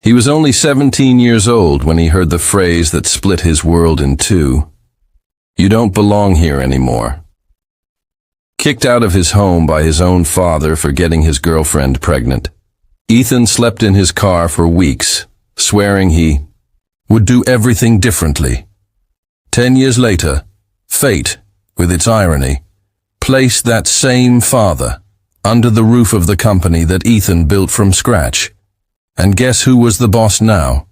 He was only 17 years old when he heard the phrase that split his world in two. You don't belong here anymore. Kicked out of his home by his own father for getting his girlfriend pregnant, Ethan slept in his car for weeks, swearing he would do everything differently. 10 years later, fate, with its irony, placed that same father under the roof of the company that Ethan built from scratch. And guess who was the boss now?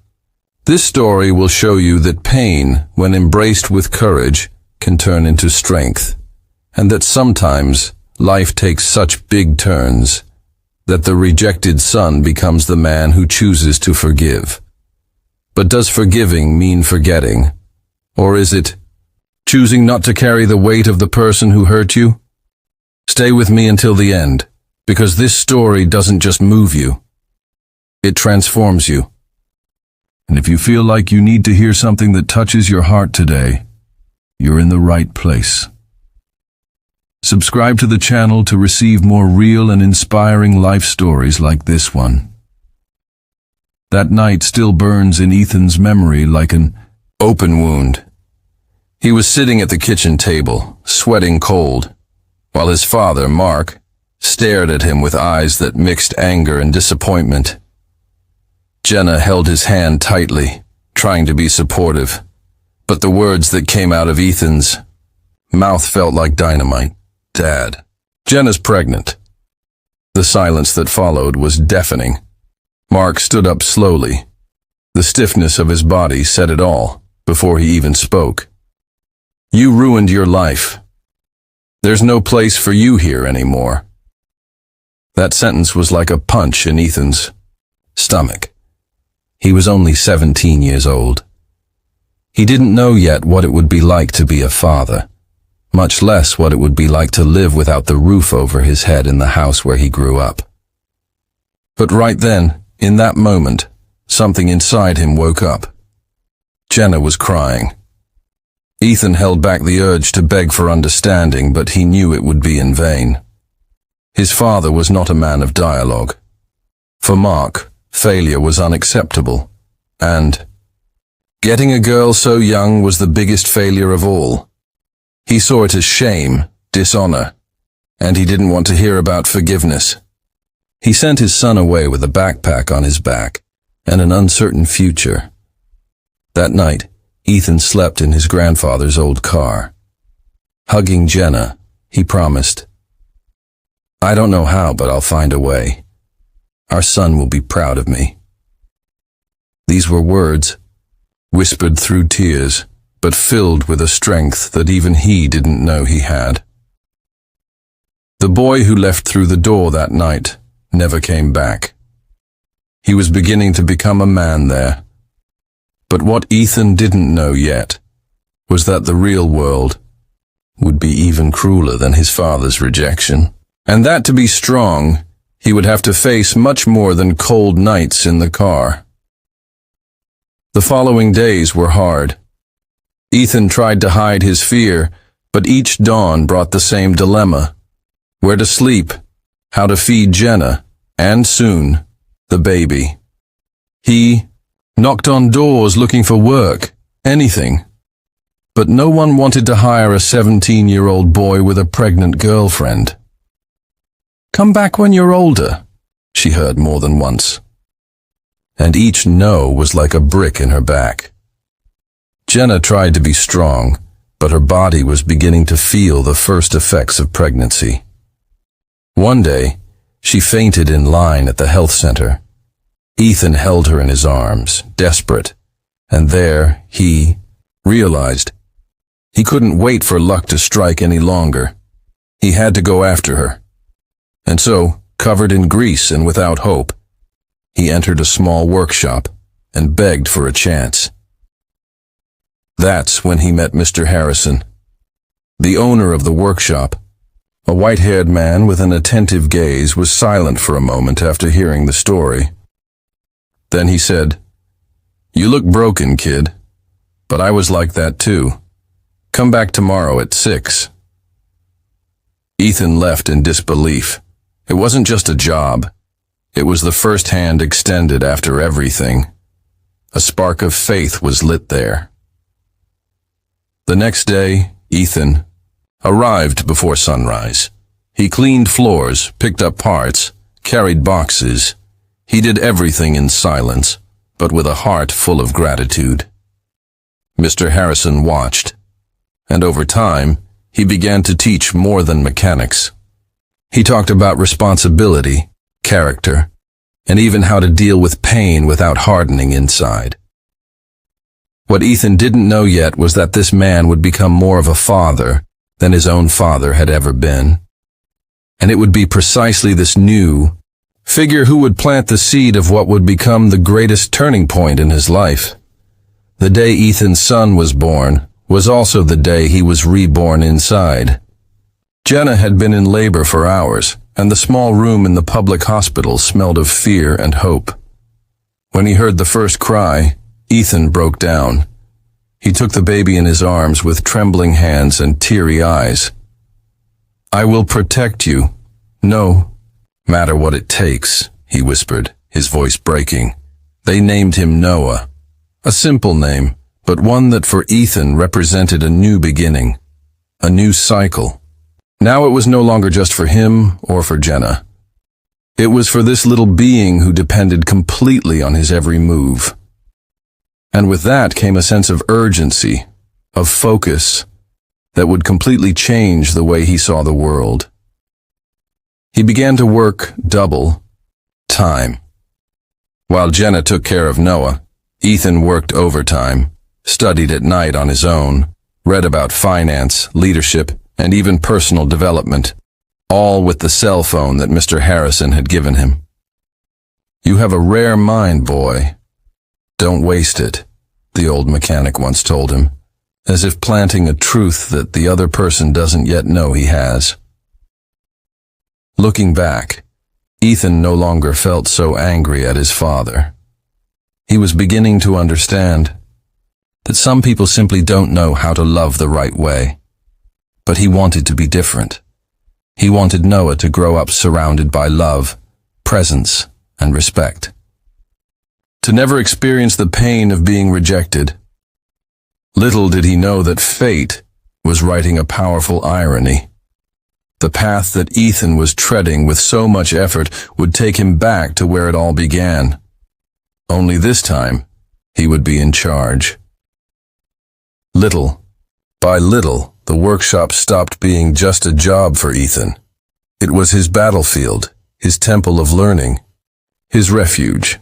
This story will show you that pain, when embraced with courage, can turn into strength, and that sometimes life takes such big turns that the rejected son becomes the man who chooses to forgive. But does forgiving mean forgetting? Or is it choosing not to carry the weight of the person who hurt you? Stay with me until the end, because this story doesn't just move you. It transforms you. And if you feel like you need to hear something that touches your heart today, you're in the right place. Subscribe to the channel to receive more real and inspiring life stories like this one. That night still burns in Ethan's memory like an open wound. He was sitting at the kitchen table, sweating cold, while his father, Mark, stared at him with eyes that mixed anger and disappointment. Jenna held his hand tightly, trying to be supportive, but the words that came out of Ethan's mouth felt like dynamite. Dad. Jenna's pregnant. The silence that followed was deafening. Mark stood up slowly. The stiffness of his body said it all, before he even spoke. You ruined your life. There's no place for you here anymore. That sentence was like a punch in Ethan's stomach. He was only 17 years old. He didn't know yet what it would be like to be a father, much less what it would be like to live without the roof over his head in the house where he grew up. But right then, in that moment, something inside him woke up. Jenna was crying. Ethan held back the urge to beg for understanding, but he knew it would be in vain. His father was not a man of dialogue. For Mark, failure was unacceptable, and getting a girl so young was the biggest failure of all. He saw it as shame, dishonor, and he didn't want to hear about forgiveness. He sent his son away with a backpack on his back and an uncertain future. That night, Ethan slept in his grandfather's old car. Hugging Jenna, he promised, I don't know how, but I'll find a way. Our son will be proud of me. These were words, whispered through tears, but filled with a strength that even he didn't know he had. The boy who left through the door that night never came back. He was beginning to become a man there. But what Ethan didn't know yet was that the real world would be even crueler than his father's rejection, and that to be strong, he would have to face much more than cold nights in the car. The following days were hard. Ethan tried to hide his fear, but each dawn brought the same dilemma: where to sleep, how to feed Jenna, and soon, the baby. He knocked on doors looking for work, anything. But no one wanted to hire a 17-year-old boy with a pregnant girlfriend. Come back when you're older, she heard more than once. And each no was like a brick in her back. Jenna tried to be strong, but her body was beginning to feel the first effects of pregnancy. One day, she fainted in line at the health center. Ethan held her in his arms, desperate, and there he realized he couldn't wait for luck to strike any longer. He had to go after her. And so, covered in grease and without hope, he entered a small workshop and begged for a chance. That's when he met Mr. Harrison, the owner of the workshop. A white-haired man with an attentive gaze was silent for a moment after hearing the story. Then he said, "You look broken, kid, but I was like that too. Come back tomorrow at 6. Ethan left in disbelief. It wasn't just a job. It was the first hand extended after everything. A spark of faith was lit there. The next day, Ethan arrived before sunrise. He cleaned floors, picked up parts, carried boxes. He did everything in silence, but with a heart full of gratitude. Mr. Harrison watched, and over time, he began to teach more than mechanics. He talked about responsibility, character, and even how to deal with pain without hardening inside. What Ethan didn't know yet was that this man would become more of a father than his own father had ever been. And it would be precisely this new figure who would plant the seed of what would become the greatest turning point in his life. The day Ethan's son was born was also the day he was reborn inside. Jenna had been in labor for hours, and the small room in the public hospital smelled of fear and hope. When he heard the first cry, Ethan broke down. He took the baby in his arms with trembling hands and teary eyes. "I will protect you, no matter what it takes," he whispered, his voice breaking. They named him Noah, a simple name, but one that for Ethan represented a new beginning, a new cycle. Now it was no longer just for him or for Jenna. It was for this little being who depended completely on his every move. And with that came a sense of urgency, of focus, that would completely change the way he saw the world. He began to work double time. While Jenna took care of Noah, Ethan worked overtime, studied at night on his own, read about finance, leadership, and even personal development, all with the cell phone that Mr. Harrison had given him. "You have a rare mind, boy. Don't waste it," the old mechanic once told him, as if planting a truth that the other person doesn't yet know he has. Looking back, Ethan no longer felt so angry at his father. He was beginning to understand that some people simply don't know how to love the right way. But he wanted to be different. He wanted Noah to grow up surrounded by love, presence, and respect. To never experience the pain of being rejected. Little did he know that fate was writing a powerful irony. The path that Ethan was treading with so much effort would take him back to where it all began. Only this time, he would be in charge. Little by little, the workshop stopped being just a job for Ethan. It was his battlefield, his temple of learning, his refuge.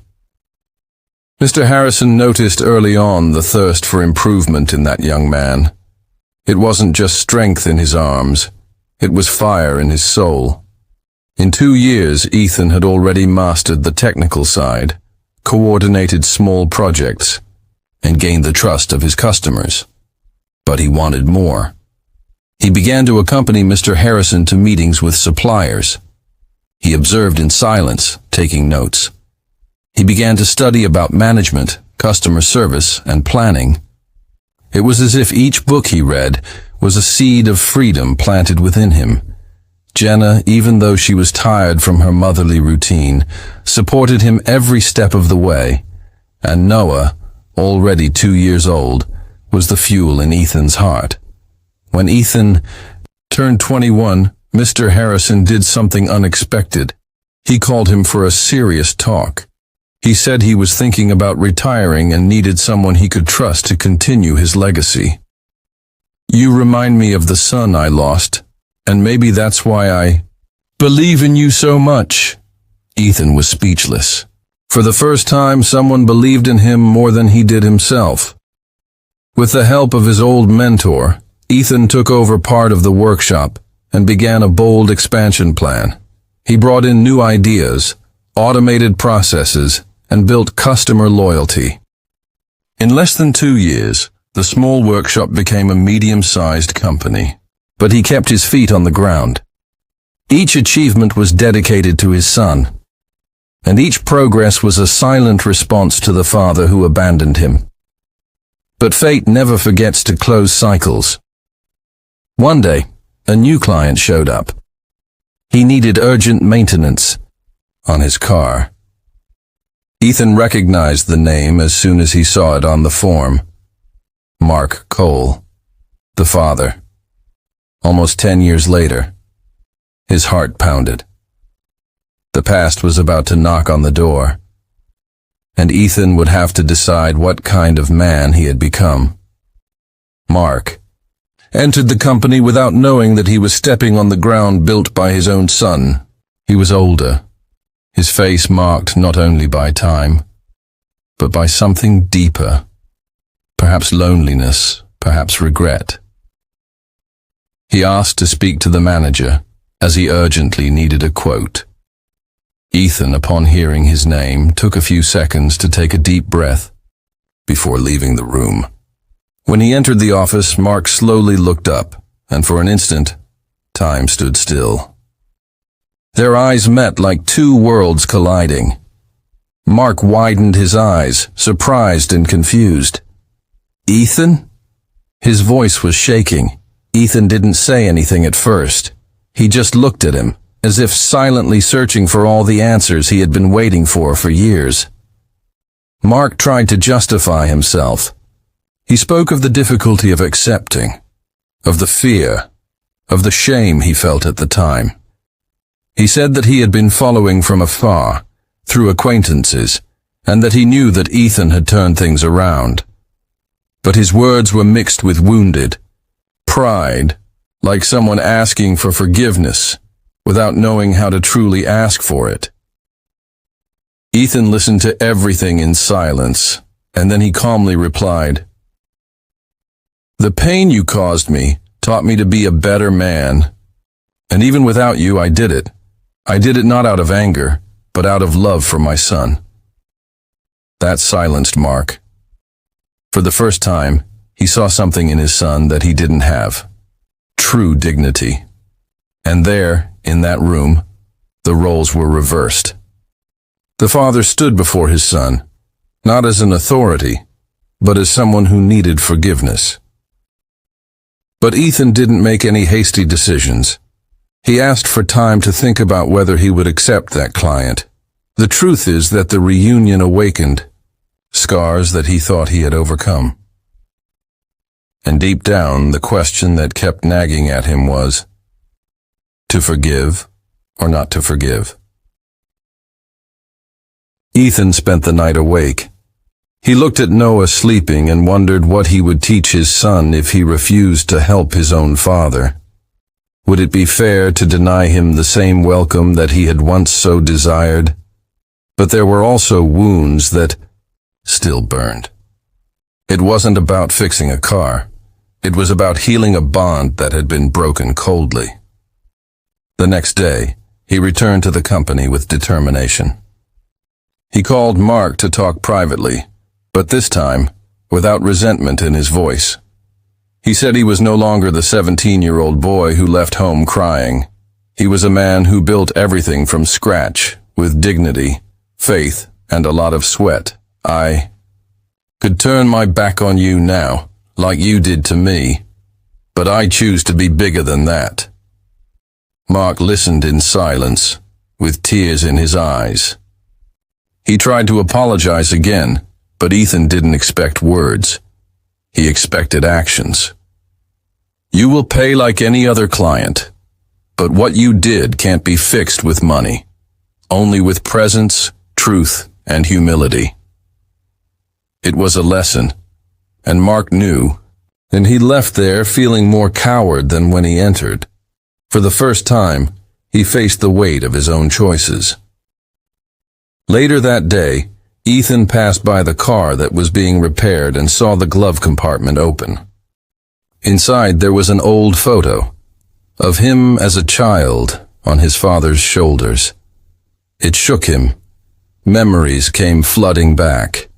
Mr. Harrison noticed early on the thirst for improvement in that young man. It wasn't just strength in his arms, it was fire in his soul. In 2 years, Ethan had already mastered the technical side, coordinated small projects, and gained the trust of his customers. But he wanted more. He began to accompany Mr. Harrison to meetings with suppliers. He observed in silence, taking notes. He began to study about management, customer service, and planning. It was as if each book he read was a seed of freedom planted within him. Jenna, even though she was tired from her motherly routine, supported him every step of the way, and Noah, already 2 years old, was the fuel in Ethan's heart. When Ethan turned 21, Mr. Harrison did something unexpected. He called him for a serious talk. He said he was thinking about retiring and needed someone he could trust to continue his legacy. "You remind me of the son I lost, and maybe that's why I believe in you so much." Ethan was speechless. For the first time, someone believed in him more than he did himself. With the help of his old mentor, Ethan took over part of the workshop and began a bold expansion plan. He brought in new ideas, automated processes, and built customer loyalty. In less than 2 years, the small workshop became a medium-sized company, but he kept his feet on the ground. Each achievement was dedicated to his son, and each progress was a silent response to the father who abandoned him. But fate never forgets to close cycles. One day, a new client showed up. He needed urgent maintenance. on his car. Ethan recognized the name as soon as he saw it on the form. Mark Cole, the father. Almost 10 years later, his heart pounded. The past was about to knock on the door, and Ethan would have to decide what kind of man he had become. Mark entered the company without knowing that he was stepping on the ground built by his own son. He was older, his face marked not only by time, but by something deeper, perhaps loneliness, perhaps regret. He asked to speak to the manager, as he urgently needed a quote. Ethan, upon hearing his name, took a few seconds to take a deep breath before leaving the room. When he entered the office, Mark slowly looked up, and for an instant, time stood still. Their eyes met like two worlds colliding. Mark widened his eyes, surprised and confused. "Ethan?" His voice was shaking. Ethan didn't say anything at first. He just looked at him, as if silently searching for all the answers he had been waiting for years. Mark tried to justify himself. He spoke of the difficulty of accepting, of the fear, of the shame he felt at the time. He said that he had been following from afar, through acquaintances, and that he knew that Ethan had turned things around. But his words were mixed with wounded pride, like someone asking for forgiveness without knowing how to truly ask for it. Ethan listened to everything in silence, and then he calmly replied, "The pain you caused me taught me to be a better man. And even without you, I did it. I did it not out of anger, but out of love for my son." That silenced Mark. For the first time, he saw something in his son that he didn't have. True dignity. And there, in that room, the roles were reversed. The father stood before his son, not as an authority, but as someone who needed forgiveness. But Ethan didn't make any hasty decisions. He asked for time to think about whether he would accept that client. The truth is that the reunion awakened scars that he thought he had overcome. And deep down, the question that kept nagging at him was, to forgive or not to forgive? Ethan spent the night awake. He looked at Noah sleeping and wondered what he would teach his son if he refused to help his own father. Would it be fair to deny him the same welcome that he had once so desired? But there were also wounds that still burned. It wasn't about fixing a car. It was about healing a bond that had been broken coldly. The next day, he returned to the company with determination. He called Mark to talk privately, but this time, without resentment in his voice. He said he was no longer the 17-year-old boy who left home crying. He was a man who built everything from scratch, with dignity, faith, and a lot of sweat. "I could turn my back on you now, like you did to me, but I choose to be bigger than that." Mark listened in silence, with tears in his eyes. He tried to apologize again, but Ethan didn't expect words. He expected actions. "You will pay like any other client, but what you did can't be fixed with money, only with presence, truth, and humility." It was a lesson, and Mark knew, and he left there feeling more coward than when he entered. For the first time, he faced the weight of his own choices. Later that day, Ethan passed by the car that was being repaired and saw the glove compartment open. Inside there was an old photo of him as a child on his father's shoulders. It shook him. Memories came flooding back.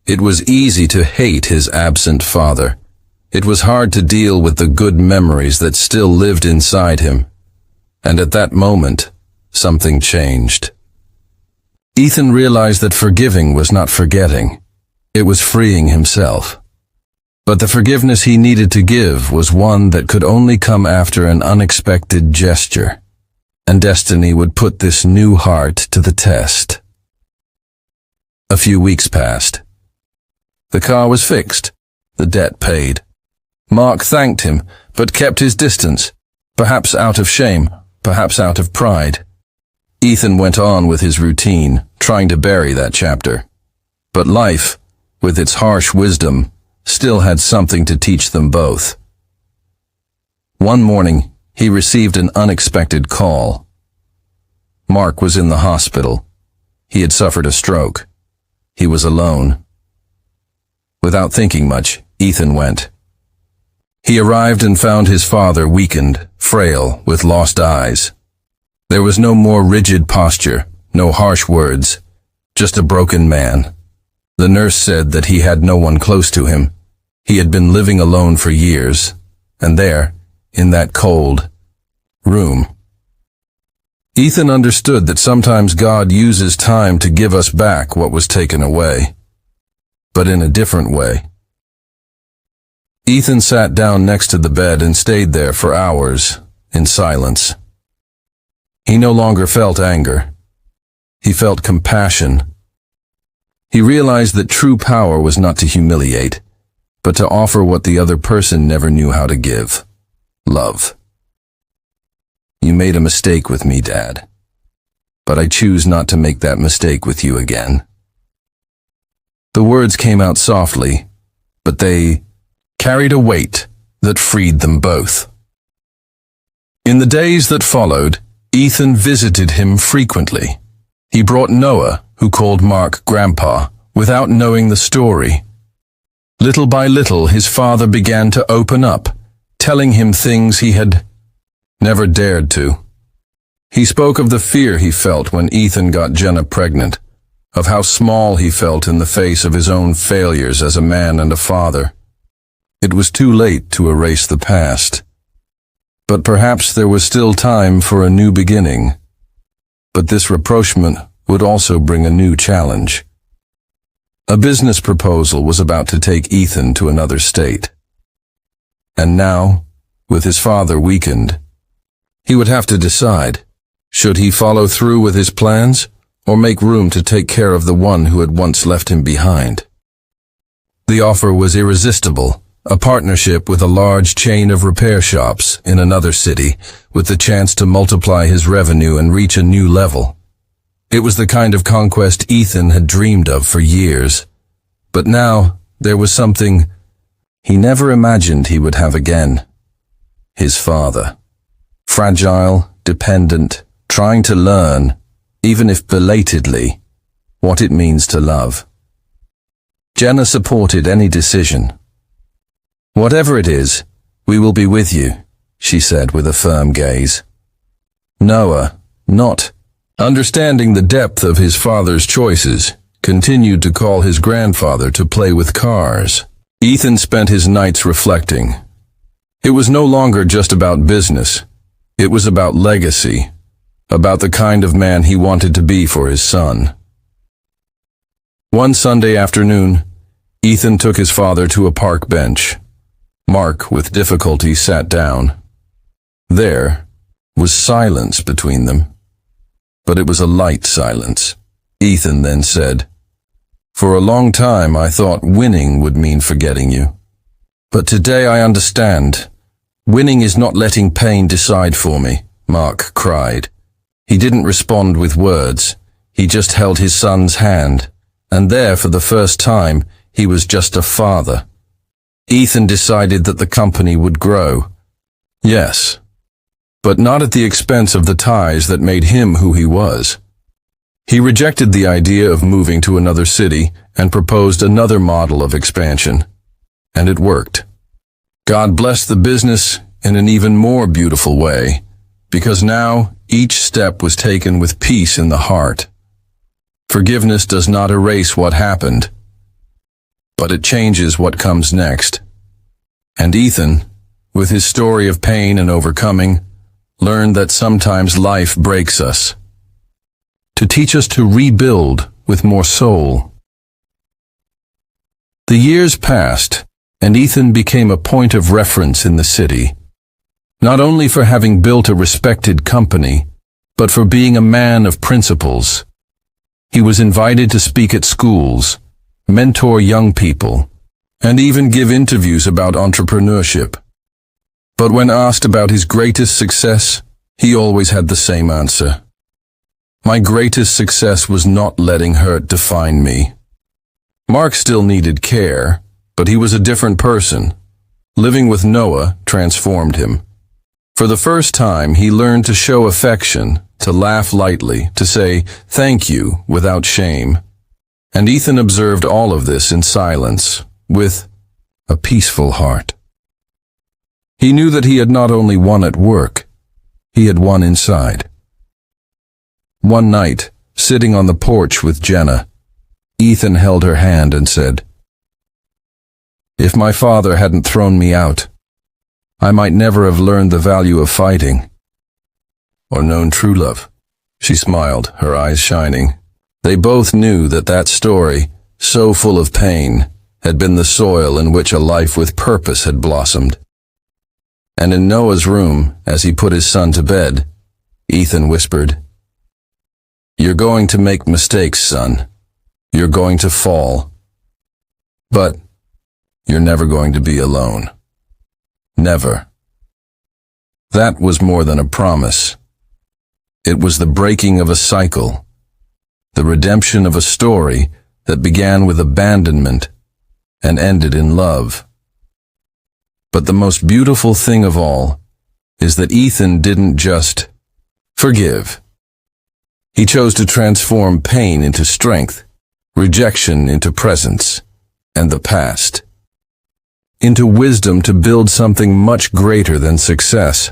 It was easy to hate his absent father. It was hard to deal with the good memories that still lived inside him. And at that moment, something changed. Ethan realized that forgiving was not forgetting. It was freeing himself. But the forgiveness he needed to give was one that could only come after an unexpected gesture. and destiny would put this new heart to the test. A few weeks passed. The car was fixed, the debt paid. Mark thanked him, but kept his distance, perhaps out of shame, perhaps out of pride. Ethan went on with his routine, trying to bury that chapter. But life, with its harsh wisdom, still had something to teach them both. One morning, he received an unexpected call. Mark was in the hospital. He had suffered a stroke. He was alone. Without thinking much, Ethan went. He arrived and found his father weakened, frail, with lost eyes. There was no more rigid posture, no harsh words, just a broken man. The nurse said that he had no one close to him. He had been living alone for years, and there, in that cold room. Ethan understood that sometimes God uses time to give us back what was taken away, but in a different way. Ethan sat down next to the bed and stayed there for hours, in silence. He no longer felt anger. He felt compassion. He realized that true power was not to humiliate, but to offer what the other person never knew how to give: love. You made a mistake with me, Dad, but I choose not to make that mistake with you again. The words came out softly, but they carried a weight that freed them both. In the days that followed, Ethan visited him frequently. He brought Noah, who called Mark Grandpa, without knowing the story. Little by little, his father began to open up, telling him things he had never dared to. He spoke of the fear he felt when Ethan got Jenna pregnant, of how small he felt in the face of his own failures as a man and a father. It was too late to erase the past. But perhaps there was still time for a new beginning. But this rapprochement would also bring a new challenge. A business proposal was about to take Ethan to another state. And now, with his father weakened, he would have to decide, should he follow through with his plans, or make room to take care of the one who had once left him behind? The offer was irresistible, a partnership with a large chain of repair shops in another city, with the chance to multiply his revenue and reach a new level. It was the kind of conquest Ethan had dreamed of for years. But now, there was something he never imagined he would have again. His father. Fragile, dependent, trying to learn, even if belatedly, what it means to love. Jenna supported any decision. Whatever it is, we will be with you, she said with a firm gaze. Noah, not understanding the depth of his father's choices, continued to call his grandfather to play with cars. Ethan spent his nights reflecting. It was no longer just about business. It was about legacy, about the kind of man he wanted to be for his son. One Sunday afternoon, Ethan took his father to a park bench. Mark, with difficulty, sat down. There was silence between them, but it was a light silence. Ethan then said, "For a long time I thought winning would mean forgetting you. But today I understand. Winning is not letting pain decide for me," Mark cried. He didn't respond with words. He just held his son's hand, and there, for the first time, he was just a father. Ethan decided that the company would grow. Yes, but not at the expense of the ties that made him who he was. He rejected the idea of moving to another city and proposed another model of expansion. And it worked. God blessed the business in an even more beautiful way, because now each step was taken with peace in the heart. Forgiveness does not erase what happened, but it changes what comes next. And Ethan, with his story of pain and overcoming, learned that sometimes life breaks us, to teach us to rebuild with more soul. The years passed, and Ethan became a point of reference in the city, not only for having built a respected company, but for being a man of principles. He was invited to speak at schools, mentor young people, and even give interviews about entrepreneurship. But when asked about his greatest success, he always had the same answer. My greatest success was not letting hurt define me. Mark still needed care, but he was a different person. Living with Noah transformed him. For the first time, he learned to show affection, to laugh lightly, to say thank you without shame. And Ethan observed all of this in silence, with a peaceful heart. He knew that he had not only won at work, he had won inside. One night, sitting on the porch with Jenna, Ethan held her hand and said, "If my father hadn't thrown me out, I might never have learned the value of fighting, or known true love." She smiled, her eyes shining. They both knew that that story, so full of pain, had been the soil in which a life with purpose had blossomed. And in Noah's room, as he put his son to bed, Ethan whispered, "You're going to make mistakes, son. You're going to fall. But you're never going to be alone. Never." That was more than a promise. It was the breaking of a cycle, the redemption of a story that began with abandonment and ended in love. But the most beautiful thing of all is that Ethan didn't just forgive. He chose to transform pain into strength, rejection into presence, and the past into wisdom to build something much greater than success,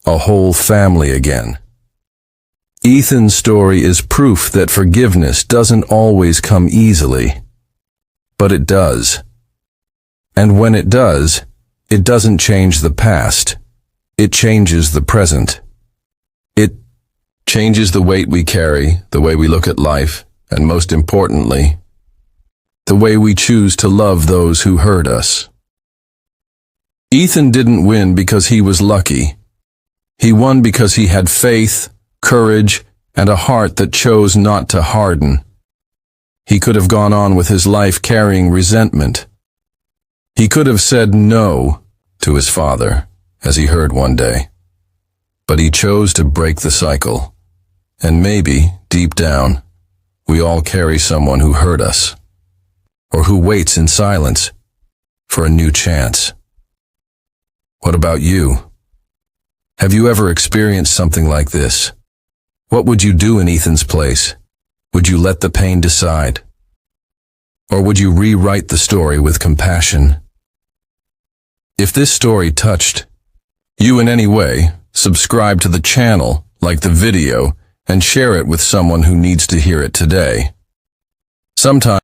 a whole family again. Ethan's story is proof that forgiveness doesn't always come easily, but it does. And when it does, it doesn't change the past. It changes the present. It changes the weight we carry, the way we look at life, and most importantly, the way we choose to love those who hurt us. Ethan didn't win because he was lucky. He won because he had faith, courage, and a heart that chose not to harden. He could have gone on with his life carrying resentment. He could have said no to his father, as he heard one day. But he chose to break the cycle. And maybe, deep down, we all carry someone who hurt us, or who waits in silence for a new chance. What about you? Have you ever experienced something like this? What would you do in Ethan's place? Would you let the pain decide? Or would you rewrite the story with compassion? If this story touched you in any way, subscribe to the channel, like the video, and share it with someone who needs to hear it today. Sometimes